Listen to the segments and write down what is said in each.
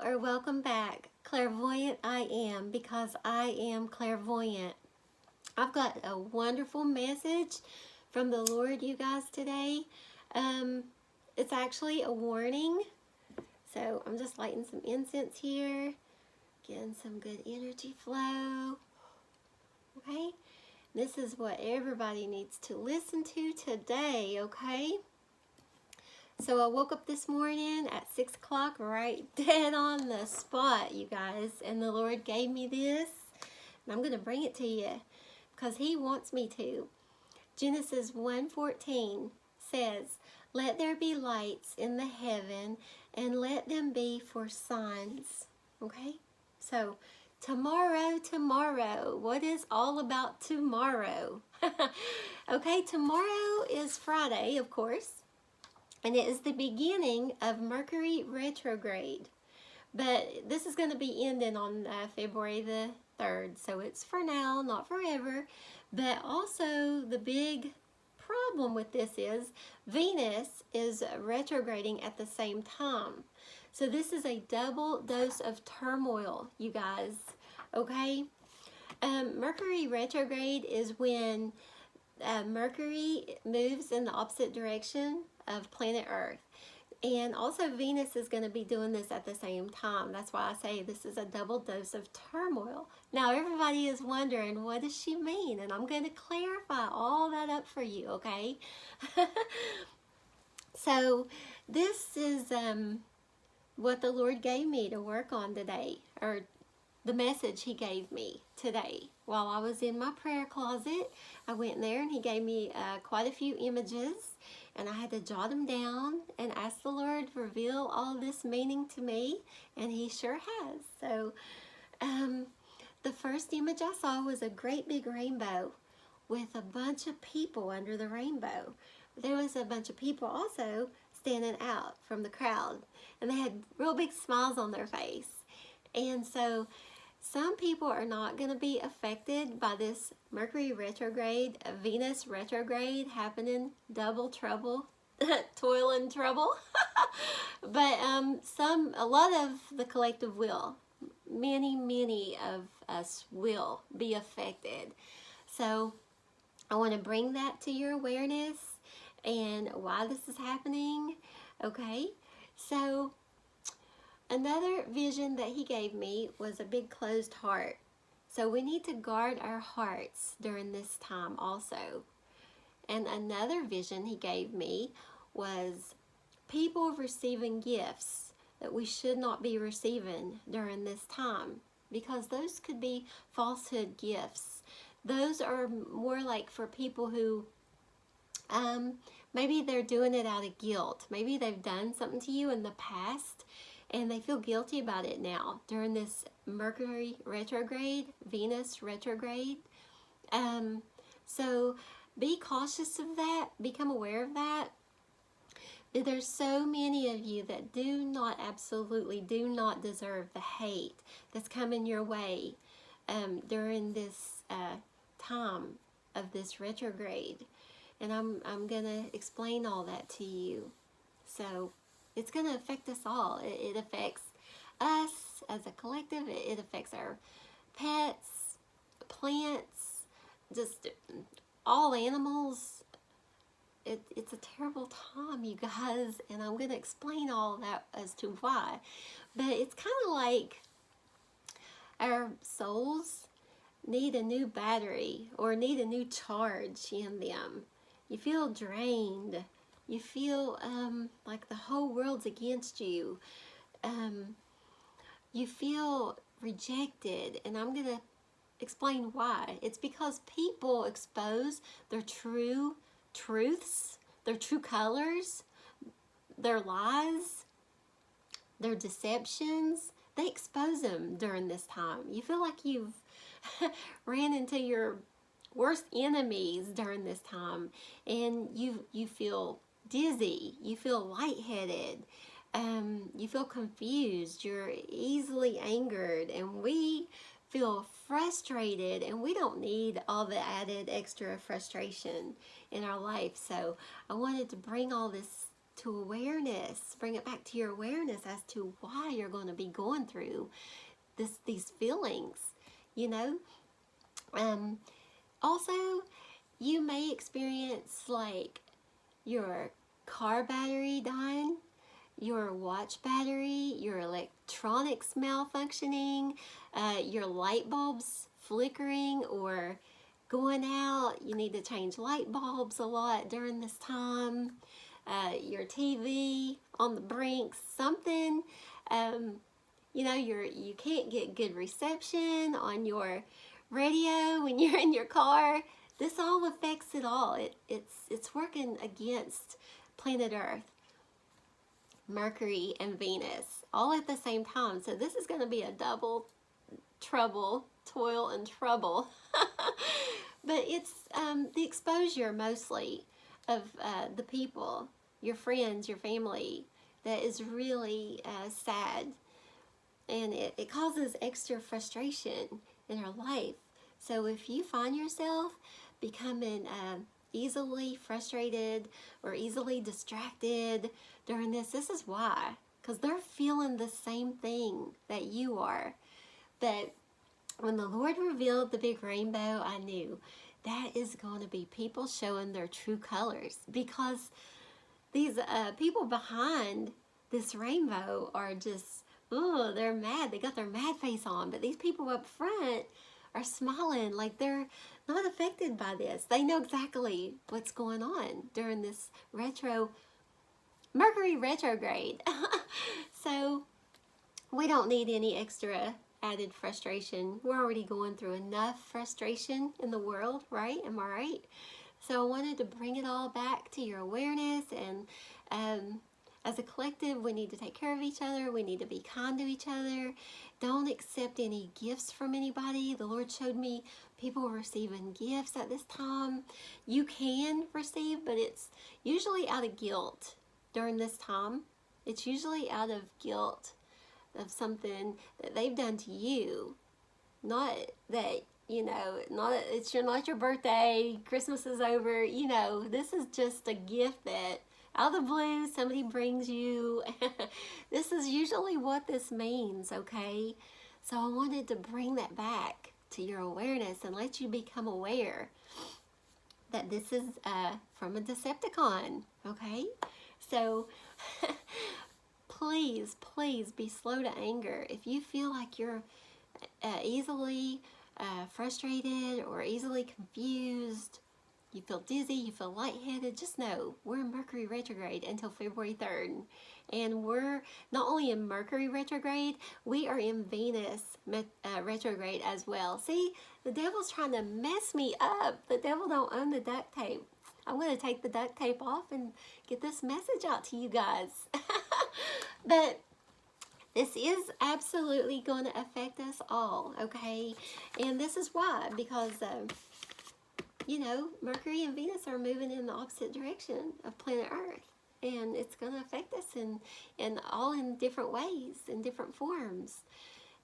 or welcome back. Clairvoyant I am, because I am clairvoyant. I've got a wonderful message from the Lord, you guys, today. It's actually a warning. So I'm just lighting some incense here, getting some good energy flow. Okay? This is what everybody needs to listen to today, okay? So I woke up this morning at 6 o'clock, right dead on the spot, you guys. And the Lord gave me this. And I'm going to bring it to you because He wants me to. Genesis 1:14 says, "Let there be lights in the heaven, and let them be for signs." Okay? So, tomorrow. What is all about tomorrow? Okay, tomorrow is Friday, of course. And it is the beginning of Mercury retrograde. But this is going to be ending on February the 3rd. So it's for now, not forever. But also the big problem with this is Venus is retrograding at the same time. So this is a double dose of turmoil, you guys. Okay? Mercury retrograde is when Mercury moves in the opposite direction of planet Earth. And also Venus is going to be doing this at the same time. That's why I say this is a double dose of turmoil. Now everybody is wondering, what does she mean? And I'm going to clarify all that up for you, okay? So this is what the Lord gave me to work on today, or the message He gave me today. While I was in my prayer closet, I went in there and He gave me quite a few images, and I had to jot them down and ask the Lord to reveal all this meaning to me, and He sure has. So the first image I saw was a great big rainbow with a bunch of people under the rainbow. There was a bunch of people also standing out from the crowd, and they had real big smiles on their face. And so some people are not going to be affected by this Mercury retrograde, Venus retrograde happening, double trouble, toil and trouble. But a lot of the collective will. Many of us will be affected. So I want to bring that to your awareness and why this is happening. Okay, so another vision that He gave me was a big closed heart. So we need to guard our hearts during this time also. And another vision He gave me was people receiving gifts that we should not be receiving during this time, because those could be falsehood gifts. Those are more like for people who maybe they're doing it out of guilt. Maybe they've done something to you in the past and they feel guilty about it now during this Mercury retrograde, Venus retrograde. So be cautious of that. Become aware of that. There's so many of you that absolutely do not deserve the hate that's coming your way during this time of this retrograde. And I'm going to explain all that to you. So it's going to affect us all. It affects us as a collective. It affects our pets, plants, just all animals. It's a terrible time, you guys, and I'm going to explain all that as to why. But it's kind of like our souls need a new battery or need a new charge in them. You feel drained. You feel like the whole world's against you. You feel rejected, and I'm going to explain why. It's because people expose their true truths, their true colors, their lies, their deceptions. They expose them during this time. You feel like you've ran into your worst enemies during this time, and you feel dizzy, you feel lightheaded, you feel confused, you're easily angered, and we feel frustrated, and we don't need all the added extra frustration in our life. So I wanted to bring all this to awareness. Bring it back to your awareness as to why you're going to be going through these feelings, you know. Also, you may experience like your car battery dying, your watch battery, your electronics malfunctioning, your light bulbs flickering or going out. You need to change light bulbs a lot during this time. Your TV on the brink, something. You know, you can't get good reception on your radio when you're in your car. This all affects it all. It's working against planet Earth, Mercury, and Venus all at the same time. So this is going to be a double trouble, toil and trouble. But it's the exposure mostly of the people, your friends, your family, that is really sad. And it causes extra frustration in our life. So if you find yourself becoming easily frustrated or easily distracted during this is why. Because they're feeling the same thing that you are. But when the Lord revealed the big rainbow, I knew that is going to be people showing their true colors. Because these people behind this rainbow are just, oh, they're mad. They got their mad face on. But these people up front are smiling like they're not affected by this. They know exactly what's going on during this Mercury retrograde. So we don't need any extra added frustration. We're already going through enough frustration in the world, right? Am I right? So I wanted to bring it all back to your awareness, and as a collective, we need to take care of each other. We need to be kind to each other. Don't accept any gifts from anybody. The Lord showed me people receiving gifts at this time. You can receive, but it's usually out of guilt during this time. It's usually out of guilt of something that they've done to you. Not that, you know, it's not your birthday, Christmas is over. You know, this is just a gift that out of the blue, somebody brings you. This is usually what this means, okay? So I wanted to bring that back to your awareness and let you become aware that this is from a Decepticon, okay? So please, please be slow to anger. If you feel like you're easily frustrated or easily confused, you feel dizzy, you feel lightheaded, just know we're in Mercury retrograde until February 3rd. And we're not only in Mercury retrograde, we are in Venus retrograde as well. See, the devil's trying to mess me up. The devil don't own the duct tape. I'm going to take the duct tape off and get this message out to you guys. But this is absolutely going to affect us all, okay? And this is why, because you know, Mercury and Venus are moving in the opposite direction of planet Earth. And it's going to affect us in all in different ways, in different forms.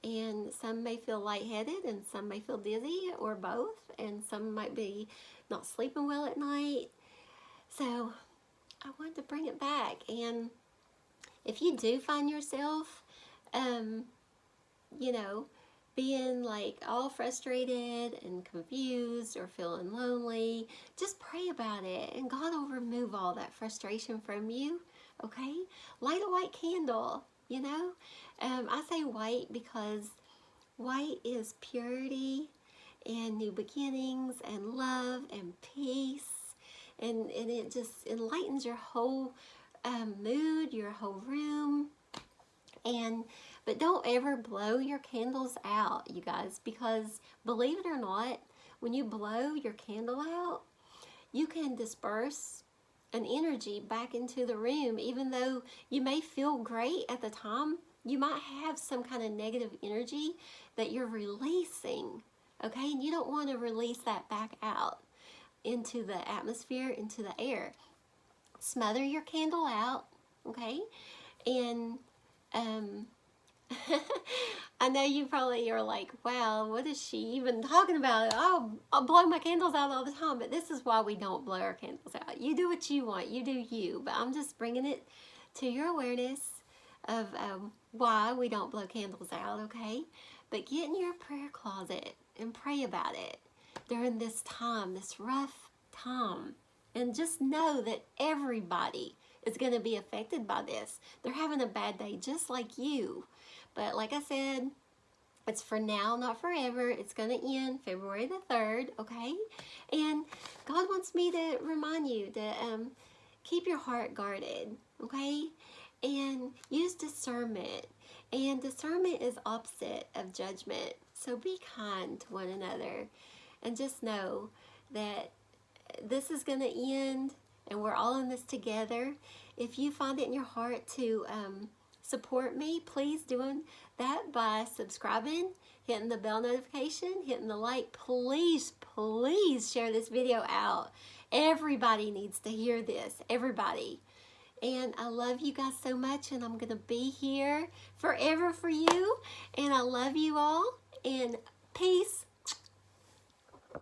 And some may feel lightheaded, and some may feel dizzy, or both. And some might be not sleeping well at night. So I wanted to bring it back. And if you do find yourself, you know, being like all frustrated and confused or feeling lonely, just pray about it and God will remove all that frustration from you, okay? Light a white candle, you know? I say white because white is purity and new beginnings and love and peace, and it just enlightens your whole mood, your whole room. But don't ever blow your candles out, you guys, because believe it or not, when you blow your candle out, you can disperse an energy back into the room. Even though you may feel great at the time, you might have some kind of negative energy that you're releasing, okay? And you don't want to release that back out into the atmosphere, into the air. Smother your candle out, okay? And I know you probably are like, wow, what is she even talking about? Oh, I'll blow my candles out all the time, but this is why we don't blow our candles out. You do what you want, you do you, but I'm just bringing it to your awareness of why we don't blow candles out, okay? But get in your prayer closet and pray about it during this time, this rough time. And just know that everybody is going to be affected by this. They're having a bad day just like you. But like I said, it's for now, not forever. It's going to end February the 3rd, okay? And God wants me to remind you to keep your heart guarded, okay? And use discernment. And discernment is opposite of judgment. So be kind to one another. And just know that this is going to end and we're all in this together. If you find it in your heart to support me, please do that by subscribing, hitting the bell notification, hitting the like. Please, please share this video out. Everybody needs to hear this. Everybody. And I love you guys so much, and I'm going to be here forever for you. And I love you all. And peace.